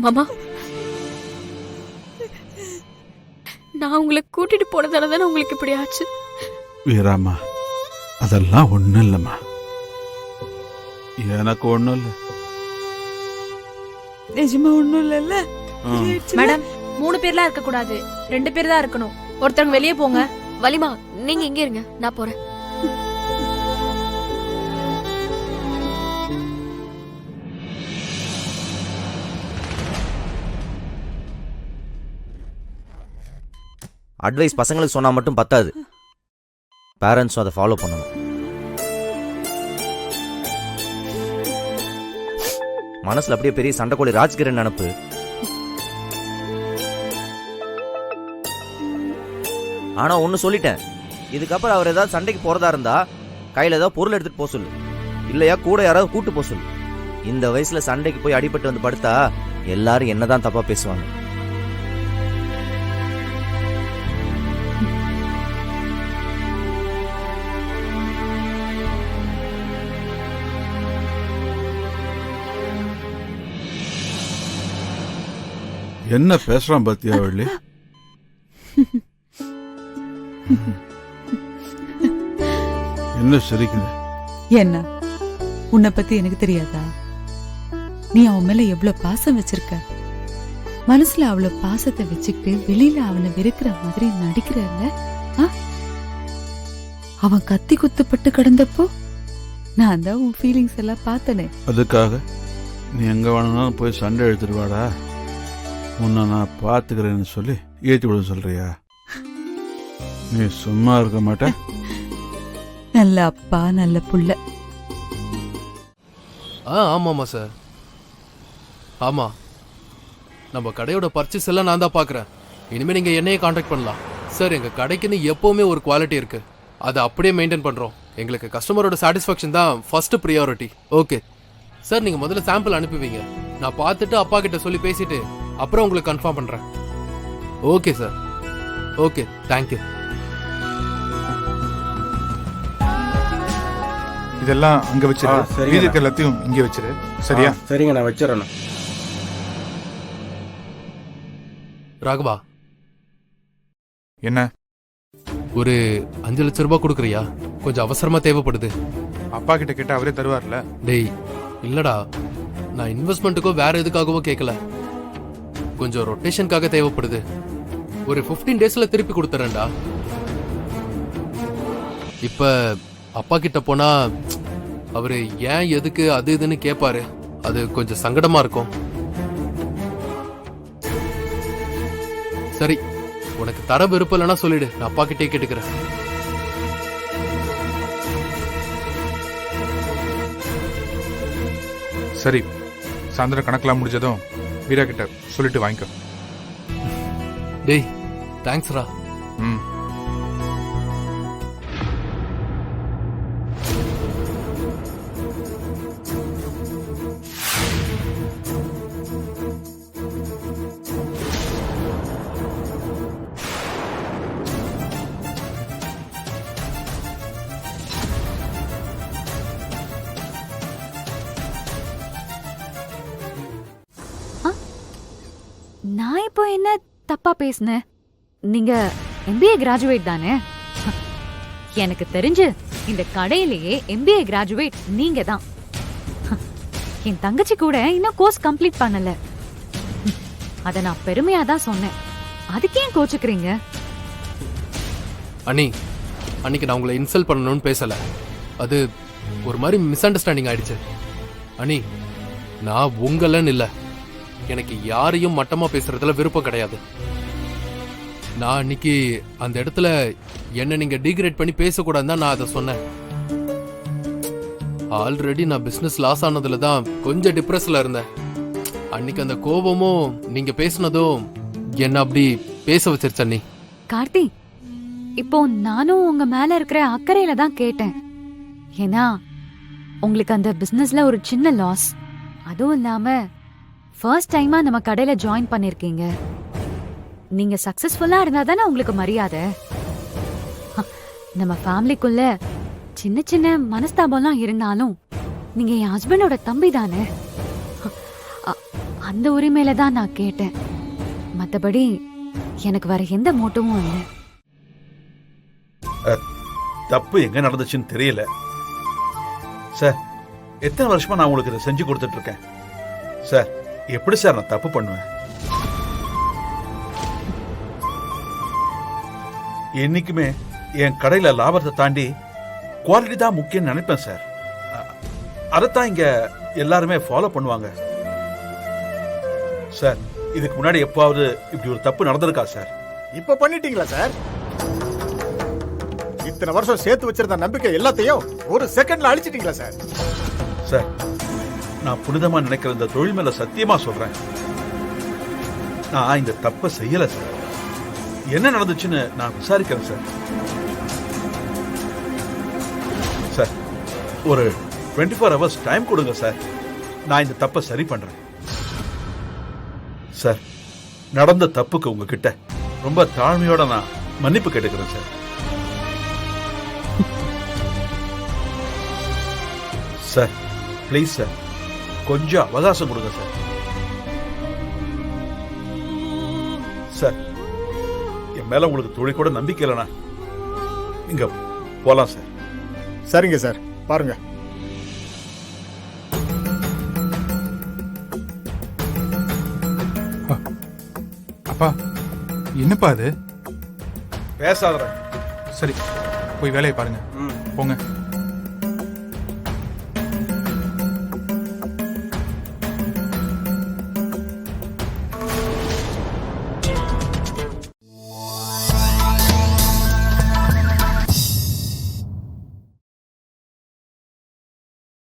மாமா, நான் உங்களை கூட்டிட்டு போனதால தானே உங்களுக்கு இப்படி ஆச்சு. வீராமா, அதெல்லாம் ஒண்ணும் இல்லம்மா, எனக்கு ஒண்ணும் இல்ல. நிஜமா ஒண்ணும் இல்லல்ல. மேடம், 3 பேர்லாம் இருக்க கூடாது, 2 பேர் தான் இருக்கணும். ஒருத்தவங்க வெளியே போங்க. வலிமா, நீங்க இங்க இருங்க, நான் போறேன். அட்வைஸ் பசங்களுக்கு சொன்னா மட்டும் பத்தாது, பேரண்ட்ஸும் அதை ஃபாலோ பண்ணணும். மனசுல அப்படியே பெரிய சண்டைக்கோழி ராஜ்கிரண் நினப்பு. ஆனா ஒன்னு சொல்லிட்டேன், இதுக்கப்புறம் அவர் ஏதாவது சண்டைக்கு போறதா இருந்தா கையில ஏதாவது பொருள் எடுத்துட்டு போக சொல்லு, இல்லையா கூட யாராவது கூட்டு போக சொல்லு. இந்த வயசுல சண்டைக்கு போய் அடிபட்டு வந்து படுத்தா எல்லாரும் என்னதான் தப்பா பேசுவாங்க. என்ன பேசுறான் பாத்தியா வள்ளி? என்ன சிரிக்குது? என்ன, உன்னை பத்தி எனக்கு தெரியாதா? நீ அவன் மேல எவ்வளவு பாசம் வச்சிருக்க. மனசுல அவ்வளவு பாசத்தை வச்சுக்கிட்டு வெளியில அவனை வெறுக்கிற மாதிரி நடிக்கிறல்ல. அவன் கத்தி குத்துப்பட்டு கிடந்தப்போ நான் தான் உன் ஃபீலிங்ஸ் எல்லாம் பார்த்தனே. அதுக்காக நீ எங்க வேணும்னாலும் போய் சண்டை எடுத்துட்டு வாடா, உன்னை நான் பாத்துக்கிறேன்னு சொல்லி ஏற்றி விட சொல்றியா? நீ சும்மா இருக்க மாட்ட. நல்ல அப்பா, நல்ல புள்ள. ஆமாம்மா சார், ஆமா, நம்ம கடையோட பர்ச்சேஸ் எல்லாம் நான் தான் பார்க்குறேன். இனிமேல் நீங்கள் என்னையே காண்டாக்ட் பண்ணலாம் சார். எங்கள் கடைக்குன்னு எப்போவுமே ஒரு குவாலிட்டி இருக்குது, அதை அப்படியே மெயின்டைன் பண்ணுறோம். எங்களுக்கு கஸ்டமரோட சாட்டிஸ்ஃபேக்ஷன் தான் ஃபர்ஸ்ட் ப்ரியாரிட்டி. ஓகே சார், நீங்கள் முதல்ல சாம்பிள் அனுப்புவீங்க, நான் பார்த்துட்டு அப்பா கிட்ட சொல்லி பேசிட்டு அப்புறம் உங்களுக்கு கன்ஃபார்ம் பண்ணுறேன். Okay sir, okay, thank you. இதெல்லாம் அங்க வச்சிரு, மீதிக்கு எல்லாத்தையும் இங்கே வச்சிரு. சரியா? சரிங்க, நான் வச்சிடறேன். ராகவா, என்ன? ஒரு 5 லட்சம் ரூபாய் கொடுக்குறியா? கொஞ்சம் அவசரமா தேவைப்படுது. அப்பா கிட்ட கேட்டா அவரே தருவார்ல. டேய் இல்லடா, நான் இன்வெஸ்ட்மெண்ட்டுக்கோ வேற எதுக்காகவோ கேட்கல, கொஞ்சம் ரொட்டேஷனுக்காக தேவைப்படுது. ஒரு 15 டேஸ்ல திருப்பி கொடுத்துறேன்டா. இப்ப அப்பா கிட்ட போனா அவரு ஏன் எதுக்கு அது இதுன்னு கேட்பாரு, அது கொஞ்சம் சங்கடமா இருக்கும். சரி, உனக்கு தர விருப்பம் இல்லைன்னா சொல்லிடு, நான் அப்பா கிட்டே கேட்டுக்கிறேன். சரி, சாயந்தரம் கணக்கெல்லாம் முடிஞ்சதும் வீரா கிட்ட சொல்லிட்டு வாங்கிக்கோ. டேய் தேங்க்ஸ்ரா. ம். நான் இப்போ என்ன தப்பா பேசுனேன்? நீங்க MBA கிராஜுவேட் தானே? எனக்கு தெரிஞ்சு இந்த கடையிலேயே MBA கிராஜுவேட் நீங்க தான். என் தங்கச்சி கூட இன்னும் கோர்ஸ் கம்ப்ளீட் பண்ணல. அத நான் பெருமையா தான் சொன்னேன். அதுக்கு ஏன் கோச்சுக்கிறீங்க? அண்ணி, அன்னைக்கு நான் உங்களை இன்சல்ட் பண்ணணும்னு பேசல, அது ஒரு மாதிரி மிஸ் அண்டர்ஸ்டாண்டிங் ஆயிடுச்சு. அண்ணி, நான் உங்களன்னு இல்ல, எனக்கு யாரையும் மட்டமா பேசுறதுல விருப்பம் கிடையாது. நான் அன்னைக்கு அந்த இடத்துல என்ன நீங்க டிகிரேட் பண்ணி பேசக்கூடாதுன்னு தான் நான் அதை சொன்னேன். ஆல்ரெடி நான் பிசினஸ் லாஸ் ஆனதுல தான் கொஞ்சம் டிப்ரெஸ்ல இருந்தேன். அன்னைக்கு அந்த கோபமும் நீங்க பேசுனதும் என்ன அப்படி பேச வச்சிருச்சு அண்ணி. கார்த்தி, இப்போ நானும் உங்க மேல இருக்கிற அக்கறையில தான் கேட்டேன். ஏன்னா உங்களுக்கு அந்த பிசினஸ்ல ஒரு சின்ன லாஸ், அதுவும் இல்லாம ஃபர்ஸ்ட் டைமா நம்ம கடையில ஜாயின் பண்ணிருக்கீங்க. நீங்க சக்சஸ்ஃபுல்லா இருந்தா தானே உங்களுக்கு மரியாதை. நம்ம ஃபேமிலிக்குள்ள சின்ன சின்ன மனஸ்தாபம்லாம் இருந்தாலும் நீங்க என் ஹஸ்பண்டோட தம்பி தானே. அந்த உரிமையில தான் நான் கேட்டேன். மத்தபடி எனக்கு வேற எந்த மோட்டமும் இல்லை. தப்பு எங்க நடந்துச்சுன்னு தெரியல சார். எத்தனை வருஷமா நான் உங்களுக்கு இதை செஞ்சு கொடுத்துட்டு இருக்கேன் சார். எப்படி சார் நான் தப்பு பண்ணுவேன்? என்னைக்குமே என் கடையில லாபத்தை தாண்டி குவாலிட்டி தான் முக்கியம் நினைப்பேன் சார். அதைத்தான் இங்க எல்லாருமே ஃபாலோ பண்ணுவாங்க சார். இதுக்கு முன்னாடி எப்பாவது இப்படி ஒரு தப்பு நடந்திருக்கா சார்? இப்ப பண்ணிட்டீங்களா சார்? இத்தனை வருஷம் சேர்த்து வச்சிருந்த நம்பிக்கை எல்லாத்தையும் ஒரு செகண்ட்ல அழிச்சிட்டீங்களா சார்? சார், நான் புனிதமா நினைக்கிற இந்த தொழில் மேல சத்தியமா சொல்றேன், நான் இந்த தப்பை செய்யல சார். என்ன நடந்துச்சுன்னு நான் விசாரிக்கிறேன் சார். சார், ஒரு 24 hours டைம் கொடுங்க சார். நான் இந்த தப்பை சரி பண்றேன் சார். நடந்த தப்புக்கு உங்ககிட்ட ரொம்ப தாழ்மையோட நான் மன்னிப்பு கேட்டுக்கிறேன் சார். சார், ப்ளீஸ் சார், கொஞ்சம் அவகாசம் கொடுங்க சார். சார், என் மேல உங்களுக்கு துளி கூட நம்பிக்கை இல்லைனா இங்க போலாம் சார். சரிங்க சார், பாருங்க. அப்பா என்னப்பா அது? பேசாதடா. சரி, போய் வேலையை பாருங்க. போங்க.